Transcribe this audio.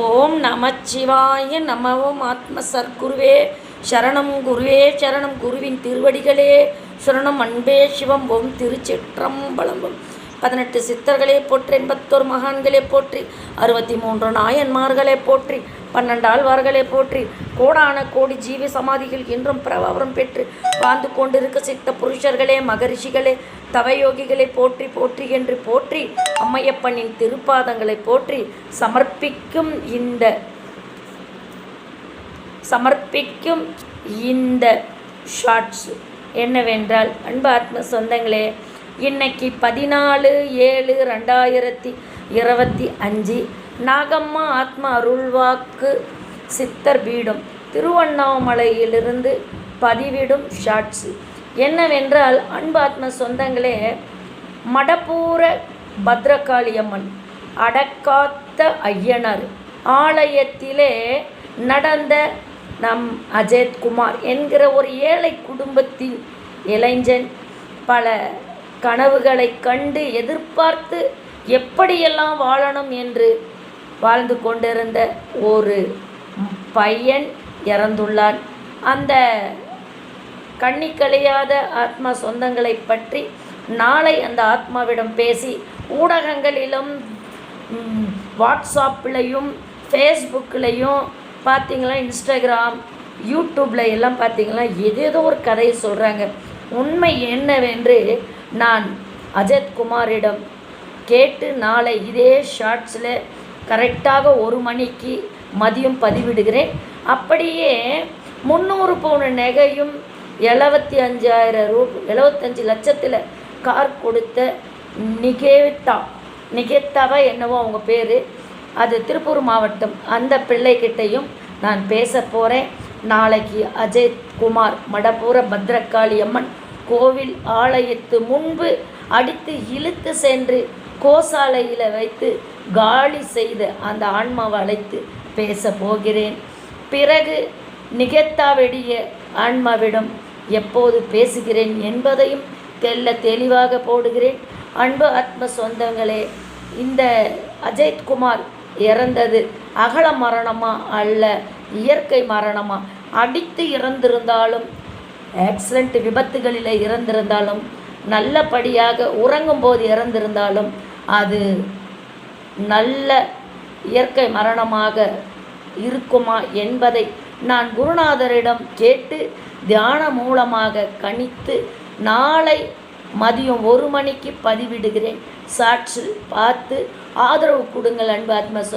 ஓம் நமச்சிவாய நம. ஓம் ஆத்ம சர்க்குருவே சரணம். குருவே சரணம். குருவின் திருவடிகளே சரணம். அன்பே சிவம். ஓம் திருச்சிற்றம்பலம். 18 சித்தர்களே போற்றி, 81 மகான்களே போற்றி, 63 நாயன்மார்களே போற்றி, 12 ஆழ்வார்களே போற்றி, கோடான கோடி ஜீவ சமாதிகள் இன்றும் பிரபாவரம் பெற்று வாழ்ந்து கொண்டிருக்க சித்த புருஷர்களே, மகரிஷிகளே, தவயோகிகளை போற்றி போற்றி என்று போற்றி, அம்மையப்பனின் திருப்பாதங்களை போற்றி சமர்ப்பிக்கும் இந்த ஷார்ட்ஸ் என்னவென்றால், அன்பு ஆத்ம சொந்தங்களே, இன்னைக்கு 14/7/2025 நாகம்மா ஆத்ம அருள்வாக்கு சித்தர் பீடம் திருவண்ணாமலையிலிருந்து பதிவிடும் ஷார்ட்ஸ் என்னவென்றால், அன்பு ஆத்ம சொந்தங்களே, மடப்பூர பத்ரகாளியம்மன் அடக்காத்த ஐயனார் ஆலயத்திலே நடந்த நம் அஜித்குமார் என்கிற ஒரு ஏழை குடும்பத்தின் இளைஞன் பல கனவுகளை கண்டு எதிர்பார்த்து எப்படியெல்லாம் வாழணும் என்று வாழ்ந்து கொண்டிருந்த ஒரு பையன் இறந்துள்ளான். அந்த கண்ணிக்கழியாத ஆத்மா சொந்தங்களை பற்றி நாளை அந்த ஆத்மாவிடம் பேசி ஊடகங்களிலும் வாட்ஸ்அப்லையும் ஃபேஸ்புக்லேயும் பார்த்திங்களா, இன்ஸ்டாகிராம், யூடியூப்பில் எல்லாம் பார்த்திங்களா, ஏதேதோ ஒரு கதையை சொல்கிறாங்க. உண்மை என்னவென்று நான் அஜித்குமாரிடம் கேட்டு நாளை இதே ஷார்ட்ஸில் கரெக்டாக 1 மணிக்கு மதியம் பதிவிடுகிறேன். அப்படியே 300 பவுன் நகையும் 75 லட்சத்தில் கார் கொடுத்த நிகேத்தாவா என்னவோ அவங்க பேர், அது திருப்பூர் மாவட்டம், அந்த பிள்ளைகிட்டையும் நான் பேச போகிறேன். நாளைக்கு அஜித்குமார் மடப்பூர பத்ரகாளி அம்மன் கோவில் ஆலயத்து முன்பு அடித்து இழுத்து சென்று கோசாலையில் வைத்து காலி செய்த அந்த ஆன்மாவை அழைத்து பேச போகிறேன். பிறகு நிகேத்தாவுடைய ஆன்மாவிடம் எப்போது பேசுகிறேன் என்பதையும் தெளிவாக போடுகிறேன். அன்பு ஆத்ம சொந்தங்களே, இந்த அஜித்குமார் இறந்தது அகல மரணமா அல்ல இயற்கை மரணமா? அடித்து இறந்திருந்தாலும், ஆக்சிடெண்ட் விபத்துகளில் இறந்திருந்தாலும், நல்லபடியாக உறங்கும்போது இறந்திருந்தாலும் அது நல்ல இயற்கை மரணமாக இருக்குமா என்பதை நான் குருநாதரிடம் கேட்டு தியான மூலமாக கணித்து நாளை மதியம் 1 மணிக்கு பதிவிடுகிறேன். சாட்சில் பார்த்து ஆதரவு கொடுங்கள் அன்பு ஆத்ம சொந்த